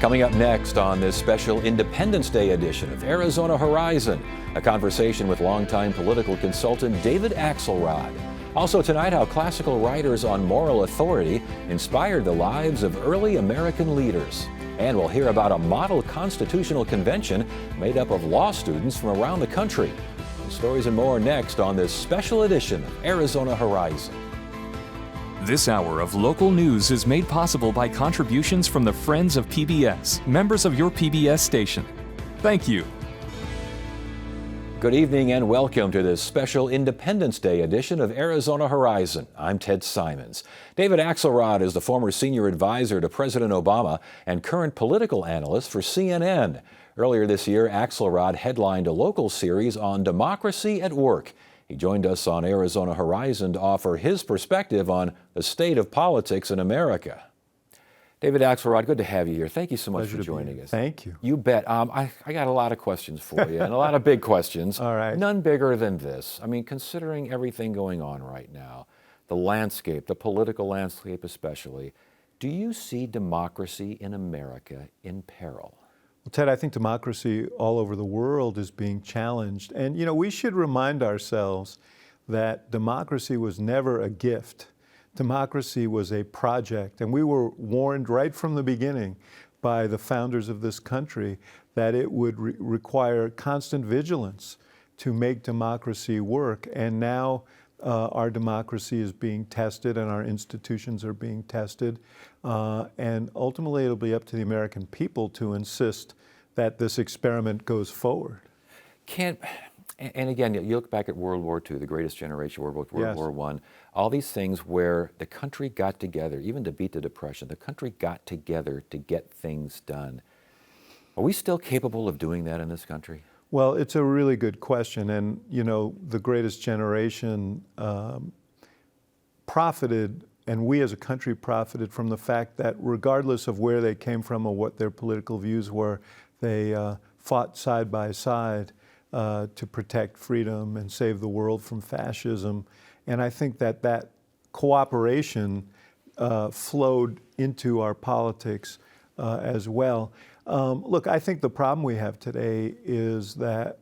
Coming up next on this special Independence Day edition of Arizona Horizon, a conversation with longtime political consultant David Axelrod. Also tonight, how classical writers on moral authority inspired the lives of early American leaders. And we'll hear about a model constitutional convention made up of law students from around the country. Stories and more next on this special edition of Arizona Horizon. This hour of local news is made possible by contributions from the Friends of PBS, members of your PBS station. Thank you. Good evening and welcome to this special Independence Day edition of Arizona Horizon. I'm Ted Simons. David Axelrod is the former senior advisor to President Obama and current political analyst for CNN. Earlier this year, Axelrod headlined a local series on democracy at work. He joined us on Arizona Horizon to offer his perspective on the state of politics in America. David Axelrod, good to have you here. Thank you so much for joining us. Thank you. You bet. I got a lot of questions for you, and a lot of big questions. All right. None bigger than this. I mean, considering everything going on right now, the landscape, the political landscape especially, do you see democracy in America in peril? Well, Ted, I think democracy all over the world is being challenged. And, you know, we should remind ourselves that democracy was never a gift. Democracy was a project. And we were warned right from the beginning by the founders of this country that it would require constant vigilance to make democracy work. And now our democracy is being tested and our institutions are being tested. And ultimately, it'll be up to the American people to insist that this experiment goes forward. And again, you look back at World War II, the greatest generation, World War I, all these things where the country got together, even to beat the Depression, the country got together to get things done. Are we still capable of doing that in this country? Well, it's a really good question. And, you know, the greatest generation profited, and we as a country profited from the fact that regardless of where they came from or what their political views were, they fought side by side to protect freedom and save the world from fascism. And I think that cooperation flowed into our politics as well. Look, I think the problem we have today is that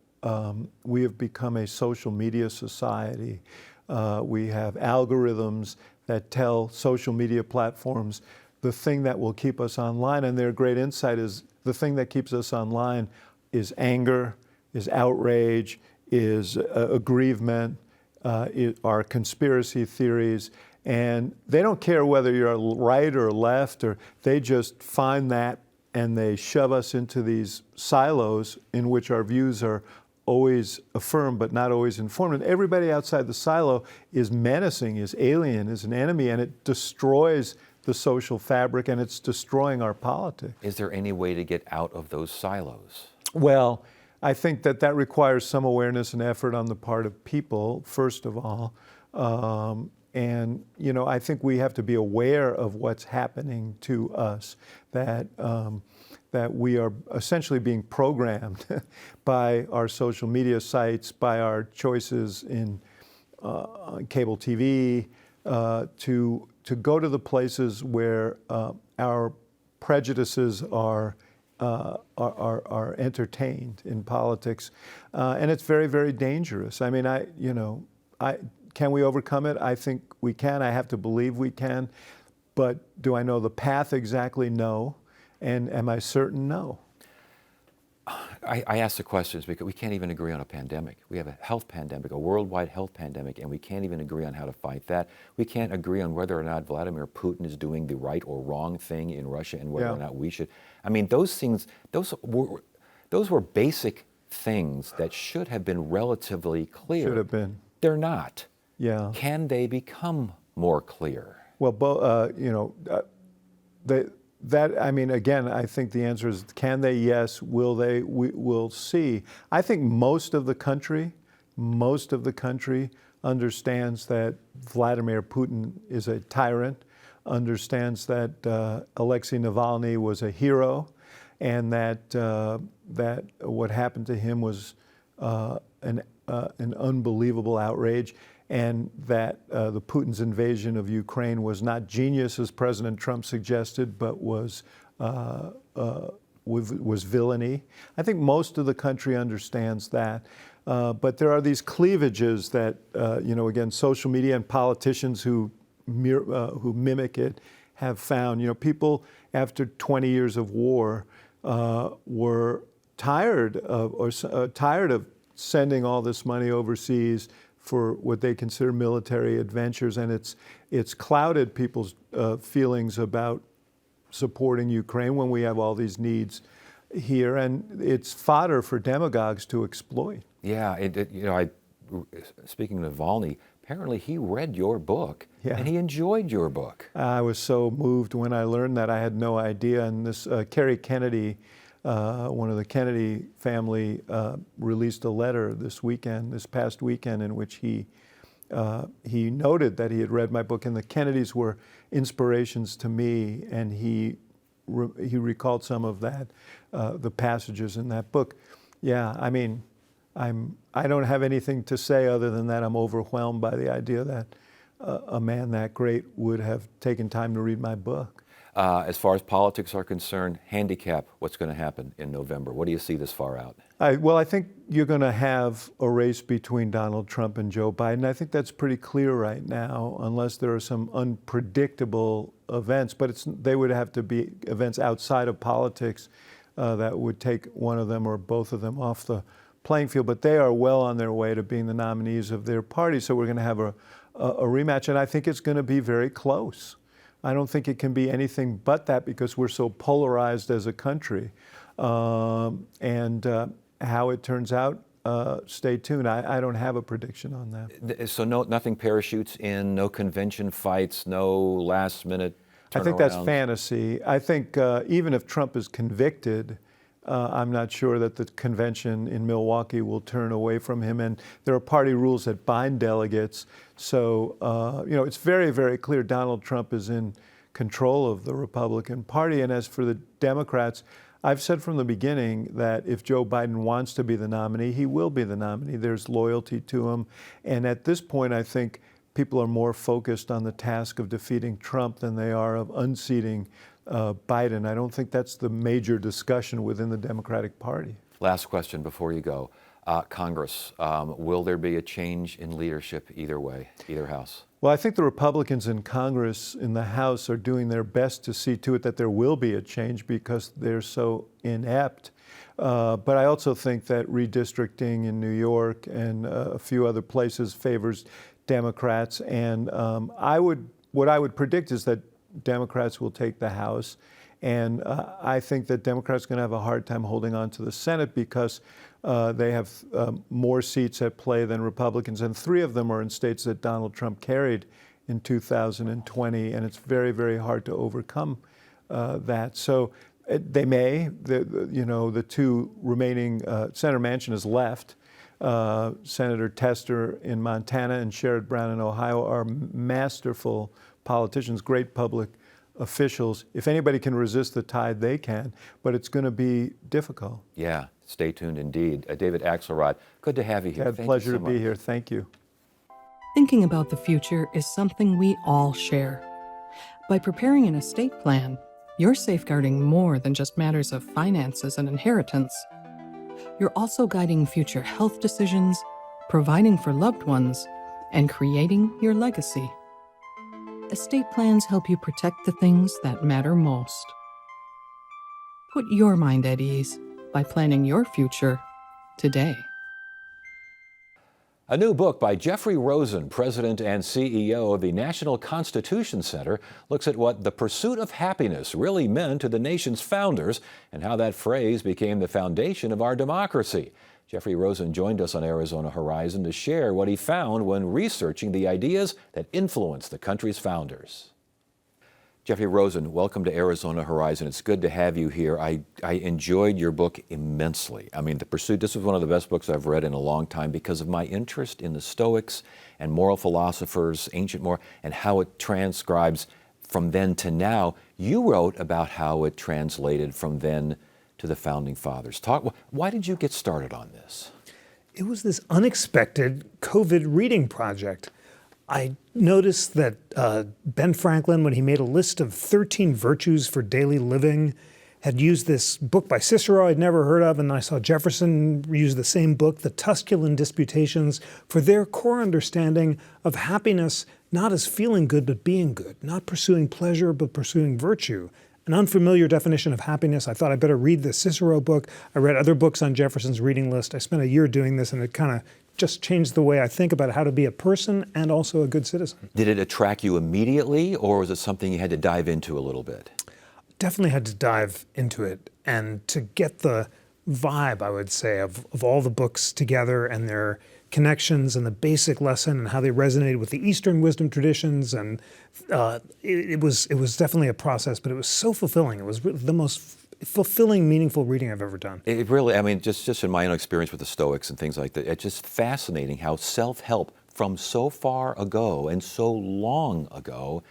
we have become a social media society. We have algorithms that tell social media platforms the thing that will keep us online, and their great insight is the thing that keeps us online is anger, is outrage, is aggrievement, are conspiracy theories. And they don't care whether you're right or left, or they just find that and they shove us into these silos in which our views are always affirmed but not always informed. And everybody outside the silo is menacing, is alien, is an enemy, and it destroys the social fabric and it's destroying our politics. Is there any way to get out of those silos? Well, I think that requires some awareness and effort on the part of people, first of all. And, you know, I think we have to be aware of what's happening to us, that we are essentially being programmed by our social media sites, by our choices in cable TV, to go to the places where our prejudices are entertained in politics, and it's very, very dangerous. I mean, can we overcome it? I think we can. I have to believe we can. But do I know the path exactly? No. And am I certain? No. I ask the questions because we can't even agree on a pandemic. We have a health pandemic, a worldwide health pandemic, and we can't even agree on how to fight that. We can't agree on whether or not Vladimir Putin is doing the right or wrong thing in Russia and whether or not we should. I mean, those things, those were basic things that should have been relatively clear. Should have been. They're not. Yeah. Can they become more clear? Well, again, I think the answer is, can they? Yes. Will they? We'll see. I think most of the country understands that Vladimir Putin is a tyrant, understands that Alexei Navalny was a hero, and that what happened to him was an unbelievable outrage, and that the Putin's invasion of Ukraine was not genius, as President Trump suggested, but was was villainy. I think most of the country understands that. But there are these cleavages that, again, social media and politicians who mimic it have found. People after 20 years of war were tired of sending all this money overseas for what they consider military adventures, and it's clouded people's feelings about supporting Ukraine when we have all these needs here, and it's fodder for demagogues to exploit. Yeah, speaking of Navalny, apparently he read your book, Yeah. and he enjoyed your book. I was so moved when I learned that. I had no idea. And this Kerry Kennedy, one of the Kennedy family, released a letter this past weekend, in which he noted that he had read my book, and the Kennedys were inspirations to me, and he recalled some of that, the passages in that book. Yeah, I mean, I don't have anything to say other than that I'm overwhelmed by the idea that a man that great would have taken time to read my book. As far as politics are concerned, handicap what's going to happen in November. What do you see this far out? I think you're going to have a race between Donald Trump and Joe Biden. I think that's pretty clear right now, unless there are some unpredictable events. But they would have to be events outside of politics that would take one of them or both of them off the playing field. But they are well on their way to being the nominees of their party. So we're going to have a rematch, and I think it's going to be very close. I don't think it can be anything but that, because we're so polarized as a country. How it turns out, stay tuned. I don't have a prediction on that. So nothing parachutes in, no convention fights, no last minute turnarounds? I think that's fantasy. I think even if Trump is convicted, I'm not sure that the convention in Milwaukee will turn away from him. And there are party rules that bind delegates. So, it's very, very clear Donald Trump is in control of the Republican Party. And as for the Democrats, I've said from the beginning that if Joe Biden wants to be the nominee, he will be the nominee. There's loyalty to him. And at this point, I think people are more focused on the task of defeating Trump than they are of unseating Biden. I don't think that's the major discussion within the Democratic Party. Last question before you go. Congress, will there be a change in leadership either way, either house? Well, I think the Republicans in Congress, in the House, are doing their best to see to it that there will be a change, because they're so inept. But I also think that redistricting in New York and a few other places favors Democrats. And what I would predict is that Democrats will take the House. And I think that Democrats are going to have a hard time holding on to the Senate, because they have more seats at play than Republicans. And 3 of them are in states that Donald Trump carried in 2020. And it's very, very hard to overcome that. So they may. The 2 remaining, Senator Manchin is left. Senator Tester in Montana and Sherrod Brown in Ohio are masterful politicians, great public officials. If anybody can resist the tide, they can, but it's going to be difficult. Yeah, stay tuned indeed. David Axelrod, good to have you here. It's a pleasure to be here. Thank you. Thinking about the future is something we all share. By preparing an estate plan, you're safeguarding more than just matters of finances and inheritance. You're also guiding future health decisions, providing for loved ones, and creating your legacy. Estate plans help you protect the things that matter most. Put your mind at ease by planning your future today. A new book by Jeffrey Rosen, President and CEO of the National Constitution Center, looks at what the pursuit of happiness really meant to the nation's founders and how that phrase became the foundation of our democracy. Jeffrey Rosen joined us on Arizona Horizon to share what he found when researching the ideas that influenced the country's founders. Jeffrey Rosen, welcome to Arizona Horizon. It's good to have you here. I enjoyed your book immensely. I mean, this is one of the best books I've read in a long time because of my interest in the Stoics and moral philosophers, ancient moral, and how it transcribes from then to now. You wrote about how it translated from then to the Founding Fathers. Why did you get started on this? It was this unexpected COVID reading project. I noticed that Ben Franklin, when he made a list of 13 virtues for daily living, had used this book by Cicero I'd never heard of, and I saw Jefferson use the same book, the Tusculan Disputations, for their core understanding of happiness, not as feeling good, but being good, not pursuing pleasure, but pursuing virtue. An unfamiliar definition of happiness. I thought I'd better read the Cicero book. I read other books on Jefferson's reading list. I spent a year doing this, and it kind of just changed the way I think about how to be a person and also a good citizen. Did it attract you immediately, or was it something you had to dive into a little bit? Definitely had to dive into it, and to get the vibe, I would say, of all the books together and their connections and the basic lesson and how they resonated with the Eastern wisdom traditions. And it was definitely a process, but it was so fulfilling. It was the most fulfilling, meaningful reading I've ever done. It really, I mean, just in my own experience with the Stoics and things like that, it's just fascinating how self-help from so far ago and so long ago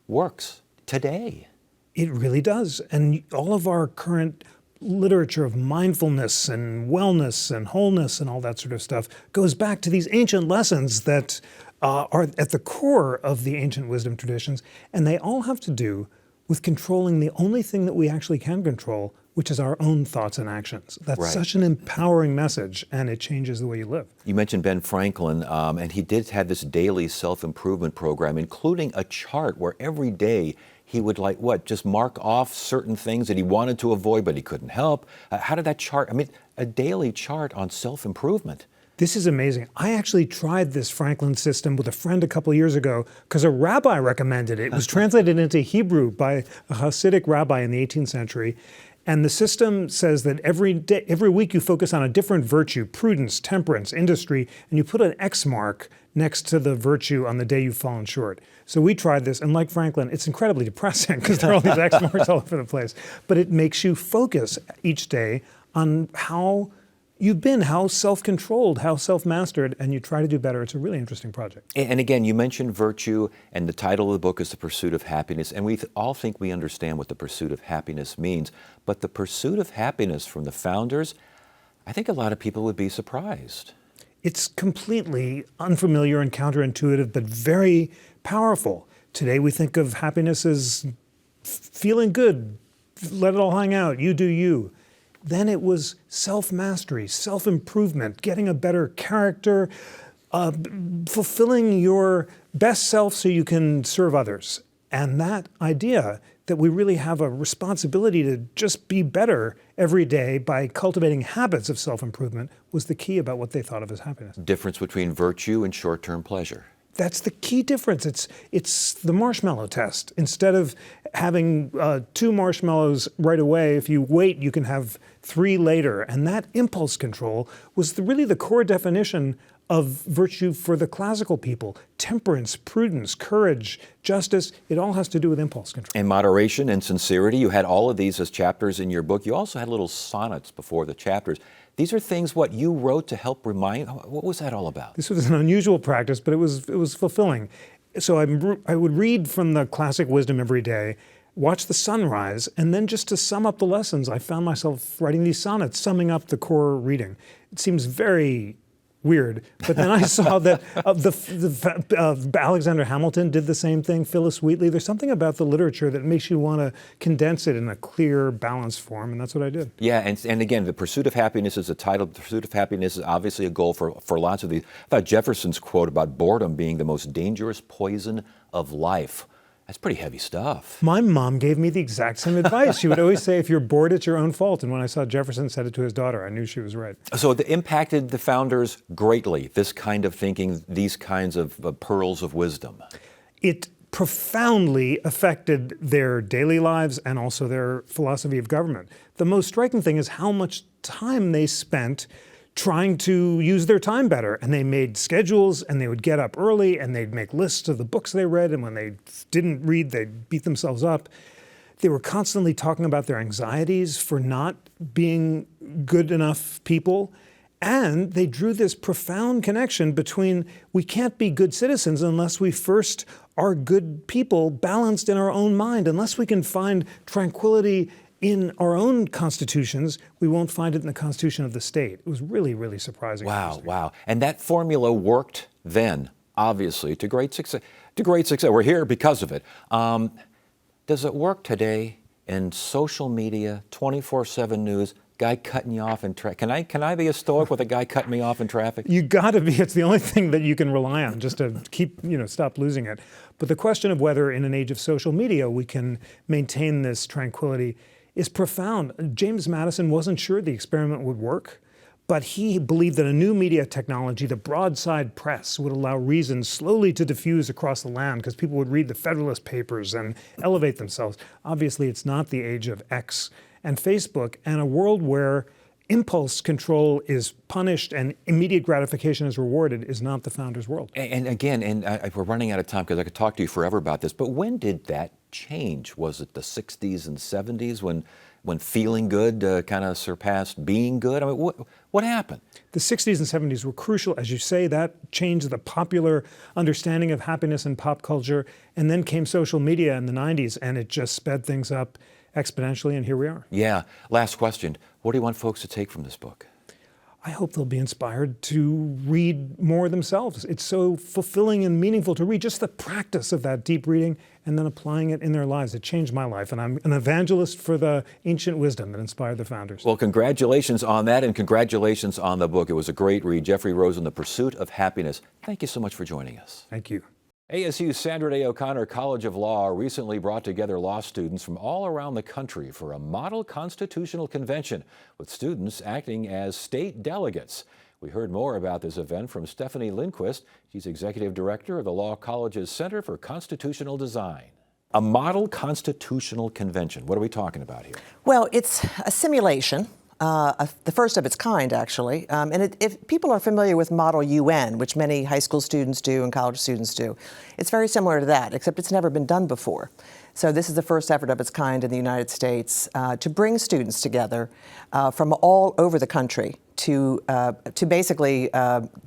works today. It really does. And all of our current literature of mindfulness and wellness and wholeness and all that sort of stuff goes back to these ancient lessons that are at the core of the ancient wisdom traditions. And they all have to do with controlling the only thing that we actually can control, which is our own thoughts and actions. That's Right. such an empowering message, and it changes the way you live. You mentioned Ben Franklin, and he did have this daily self-improvement program, including a chart where every day he would just mark off certain things that he wanted to avoid, but he couldn't help. How did that chart, I mean, a daily chart on self-improvement. This is amazing. I actually tried this Franklin system with a friend a couple years ago because a rabbi recommended it. It was translated into Hebrew by a Hasidic rabbi in the 18th century. And the system says that every week you focus on a different virtue, prudence, temperance, industry, and you put an X mark next to the virtue on the day you've fallen short. So we tried this, and like Franklin, it's incredibly depressing because there are all these X marks all over the place. But it makes you focus each day on how you've been, how self-controlled, how self-mastered, and you try to do better. It's a really interesting project. And again, you mentioned virtue, and the title of the book is The Pursuit of Happiness, and we all think we understand what the pursuit of happiness means. But the pursuit of happiness from the founders, I think a lot of people would be surprised. It's completely unfamiliar and counterintuitive, but very powerful. Today we think of happiness as feeling good, let it all hang out, you do you. Then it was self-mastery, self-improvement, getting a better character, fulfilling your best self so you can serve others. And that idea that we really have a responsibility to just be better every day by cultivating habits of self-improvement was the key about what they thought of as happiness. Difference between virtue and short-term pleasure. That's the key difference. It's the marshmallow test. Instead of having 2 marshmallows right away, if you wait, you can have 3 later. And that impulse control was really the core definition of virtue for the classical people. Temperance, prudence, courage, justice, it all has to do with impulse control. And moderation and sincerity, you had all of these as chapters in your book. You also had little sonnets before the chapters. These are things what you wrote to help remind, what was that all about? This was an unusual practice, but it was fulfilling. So I would read from the classic wisdom every day, watch the sunrise, and then just to sum up the lessons, I found myself writing these sonnets, summing up the core reading. It seems very weird, but then I saw that Alexander Hamilton did the same thing, Phyllis Wheatley. There's something about the literature that makes you want to condense it in a clear, balanced form, and that's what I did. Yeah, and again, The Pursuit of Happiness is a title. The Pursuit of Happiness is obviously a goal for lots of these. I thought Jefferson's quote about boredom being the most dangerous poison of life. That's pretty heavy stuff. My mom gave me the exact same advice. She would always say, if you're bored, it's your own fault. And when I saw Jefferson said it to his daughter, I knew she was right. So it impacted the founders greatly, this kind of thinking, these kinds of pearls of wisdom. It profoundly affected their daily lives and also their philosophy of government. The most striking thing is how much time they spent trying to use their time better. And they made schedules, and they would get up early, and they'd make lists of the books they read, and when they didn't read, they'd beat themselves up. They were constantly talking about their anxieties for not being good enough people. And they drew this profound connection between we can't be good citizens unless we first are good people, balanced in our own mind. Unless we can find tranquility in our own constitutions, we won't find it in the Constitution of the state. It was really, really surprising. Wow. And that formula worked then, obviously, to great success. To great success. We're here because of it. Does it work today in social media, 24/7 news? Guy cutting you off in traffic. Can I be a stoic with a guy cutting me off in traffic? You got to be. It's the only thing that you can rely on just to keep, stop losing it. But the question of whether in an age of social media we can maintain this tranquility is profound. James Madison wasn't sure the experiment would work, but he believed that a new media technology, the broadside press, would allow reason slowly to diffuse across the land because people would read the Federalist Papers and elevate themselves. Obviously, it's not the age of X and Facebook, and a world where impulse control is punished and immediate gratification is rewarded is not the founders' world. And again, we're running out of time because I could talk to you forever about this, but when did that change? Was it the 60s and 70s when feeling good kind of surpassed being good? I mean, what happened? The 60s and 70s were crucial. As you say, that changed the popular understanding of happiness in pop culture, and then came social media in the 90s, and it just sped things up exponentially, and here we are. Yeah. Last question. What do you want folks to take from this book? I hope they'll be inspired to read more themselves. It's so fulfilling and meaningful to read, just the practice of that deep reading and then applying it in their lives. It changed my life, and I'm an evangelist for the ancient wisdom that inspired the founders. Well, congratulations on that, and congratulations on the book. It was a great read. Jeffrey Rosen, The Pursuit of Happiness. Thank you so much for joining us. Thank you. ASU's Sandra Day O'Connor College of Law recently brought together law students from all around the country for a model constitutional convention, with students acting as state delegates. We heard more about this event from Stephanie Lindquist. She's executive director of the Law College's Center for Constitutional Design. A model constitutional convention. What are we talking about here? Well, it's a simulation. The first of its kind, actually. And if people are familiar with Model UN, which many high school students do and college students do, it's very similar to that, except it's never been done before. So this is the first effort of its kind in the United States to bring students together from all over the country to basically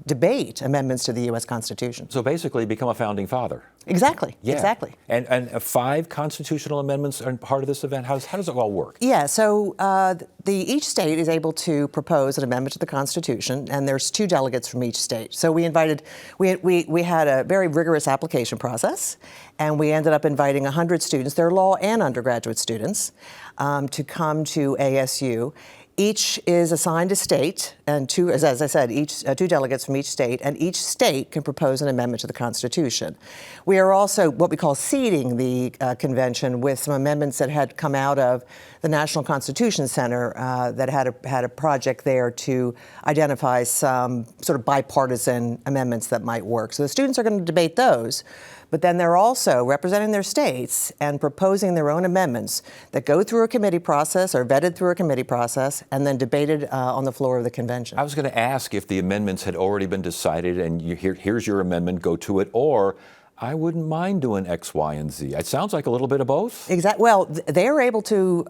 debate amendments to the U.S. Constitution. So basically become a founding father. Exactly, Yeah. exactly. And 5 constitutional amendments are part of this event. How does it all work? Yeah, so each state is able to propose an amendment to the Constitution, and there's 2 delegates from each state. So we had a very rigorous application process, and we ended up inviting 100 students, they're law and undergraduate students, to come to ASU. Each is assigned a state, and as I said, 2 delegates from each state, and each state can propose an amendment to the Constitution. We are also what we call seeding the convention with some amendments that had come out of the National Constitution Center that had a project there to identify some sort of bipartisan amendments that might work. So the students are going to debate those. But then they're also representing their states and proposing their own amendments that go through a committee process or vetted through a committee process and then debated on the floor of the convention. I was going to ask if the amendments had already been decided and here's your amendment, go to it, or I wouldn't mind doing X, Y, and Z. It sounds like a little bit of both. Exactly. Well, they're able to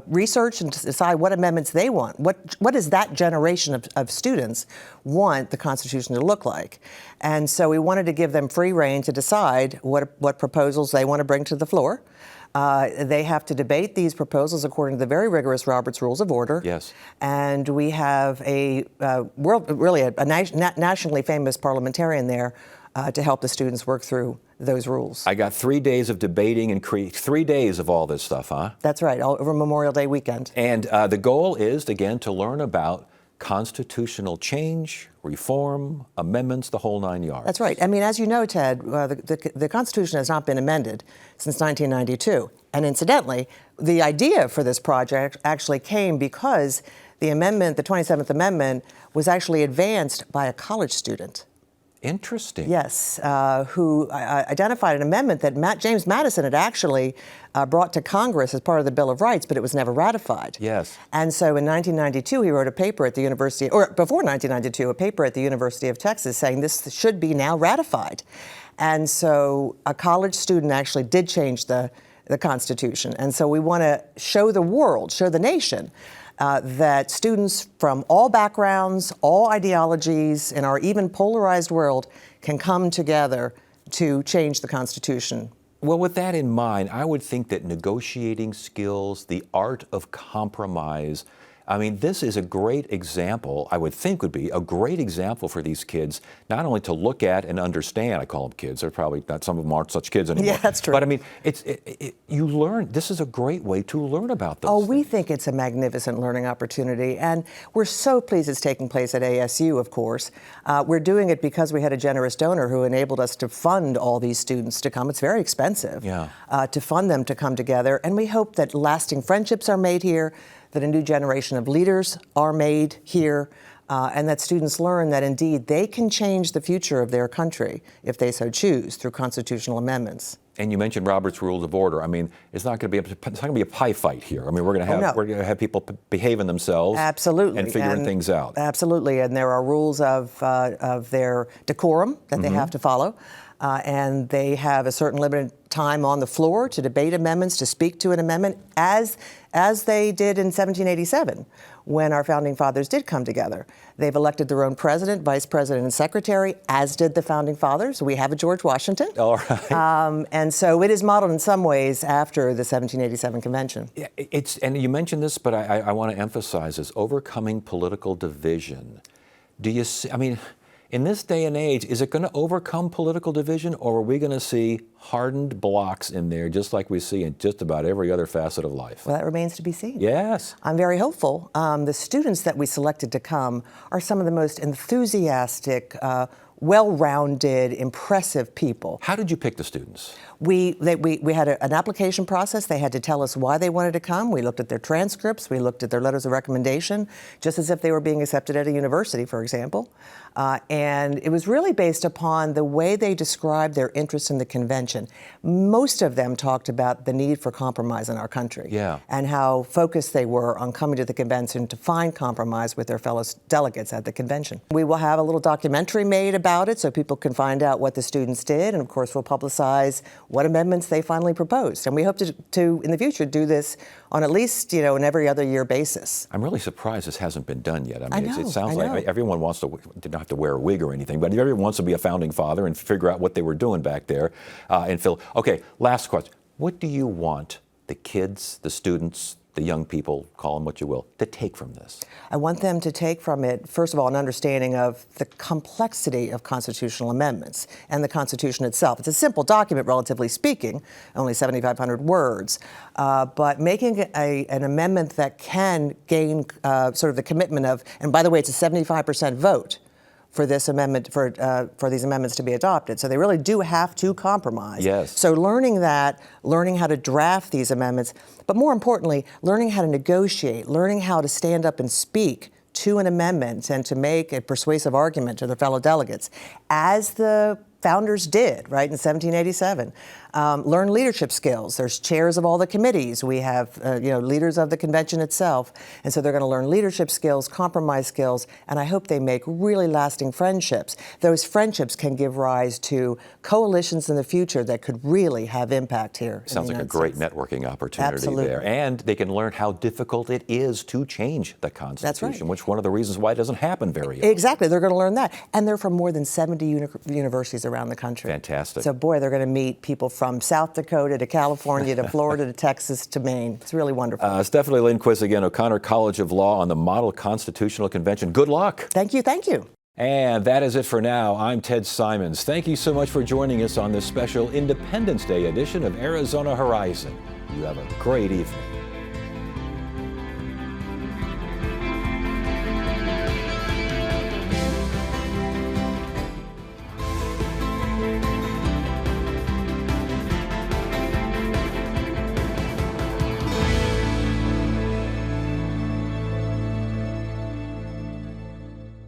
research and decide what amendments they want. What does that generation of students want the Constitution to look like? And so we wanted to give them free rein to decide what proposals they want to bring to the floor. They have to debate these proposals according to the very rigorous Robert's Rules of Order. Yes. And we have a nationally famous parliamentarian there to help the students work through those rules. I got 3 days of debating and 3 days of all this stuff, huh? That's right, all over Memorial Day weekend. And the goal is, again, to learn about constitutional change, reform, amendments, the whole 9 yards. That's right. I mean, as you know, Ted, the Constitution has not been amended since 1992. And incidentally, the idea for this project actually came because the 27th Amendment, was actually advanced by a college student. Interesting. Yes, who identified an amendment that James Madison had actually brought to Congress as part of the Bill of Rights, but it was never ratified. Yes. And so in 1992, he wrote a paper at the University, or before 1992, a paper at the University of Texas saying this should be now ratified. And so a college student actually did change the Constitution. And so we want to show the world, show the nation, that students from all backgrounds, all ideologies, in our even polarized world can come together to change the Constitution. Well, with that in mind, I would think that negotiating skills, the art of compromise, I mean, this is a great example, I would think would be a great example for these kids, not only to look at and understand. I call them kids. They're probably not, some of them aren't such kids anymore. Yeah, that's true. But I mean, you learn, this is a great way to learn about those things. We think it's a magnificent learning opportunity, and we're so pleased it's taking place at ASU, of course. We're doing it because we had a generous donor who enabled us to fund all these students to come. It's very expensive to fund them to come together, and we hope that lasting friendships are made here, that a new generation of leaders are made here, and that students learn that indeed they can change the future of their country if they so choose through constitutional amendments. And you mentioned Robert's Rules of Order. I mean, it's not going to be a pie fight here. I mean, we're going to have people behaving themselves, absolutely, and figuring things out. Absolutely, and there are rules of their decorum that they have to follow, and they have a certain limited time on the floor to debate amendments, to speak to an amendment, as they did in 1787 when our founding fathers did come together. They've elected their own president, vice president, and secretary, as did the founding fathers. We have a George Washington. All right. And so it is modeled in some ways after the 1787 convention. Yeah, and you mentioned this, but I want to emphasize this: overcoming political division. Do you see? I mean, in this day and age, is it going to overcome political division, or are we going to see hardened blocks in there, just like we see in just about every other facet of life? Well, that remains to be seen. Yes. I'm very hopeful. The students that we selected to come are some of the most enthusiastic, well-rounded, impressive people. How did you pick the students? We had an application process. They had to tell us why they wanted to come. We looked at their transcripts. We looked at their letters of recommendation, just as if they were being accepted at a university, for example. And it was really based upon the way they described their interest in the convention. Most of them talked about the need for compromise in our country, and how focused they were on coming to the convention to find compromise with their fellow delegates at the convention. We will have a little documentary made about it so people can find out what the students did, and of course we'll publicize what amendments they finally proposed. And we hope to in the future do this on at least an every other year basis. I'm really surprised this hasn't been done yet. I mean, it sounds I know. like everyone wants to, didn't have to wear a wig or anything, but everyone wants to be a founding father and figure out what they were doing back there in Phil. Okay, last question. What do you want the kids, the students, the young people, call them what you will, to take from this? I want them to take from it, first of all, an understanding of the complexity of constitutional amendments and the Constitution itself. It's a simple document, relatively speaking, only 7,500 words, but making an amendment that can gain sort of the commitment of, and by the way, it's a 75% vote for this amendment, for these amendments to be adopted. So they really do have to compromise. Yes. So learning that, learning how to draft these amendments, but more importantly, learning how to negotiate, learning how to stand up and speak to an amendment and to make a persuasive argument to their fellow delegates, as the founders did, right, in 1787. Learn leadership skills. There's chairs of all the committees. We have, leaders of the convention itself. And so they're going to learn leadership skills, compromise skills, and I hope they make really lasting friendships. Those friendships can give rise to coalitions in the future that could really have impact here. Sounds like a great networking opportunity Absolutely. there. And they can learn how difficult it is to change the Constitution, That's right. which is one of the reasons why it doesn't happen very often. Exactly. They're going to learn that. And they're from more than 70 universities around the country. Fantastic. So, boy, they're going to meet people from South Dakota to California to Florida to Texas to Maine. It's really wonderful. Stephanie Lindquist again, O'Connor College of Law on the Model Constitutional Convention. Good luck. Thank you. Thank you. And that is it for now. I'm Ted Simons. Thank you so much for joining us on this special Independence Day edition of Arizona Horizon. You have a great evening.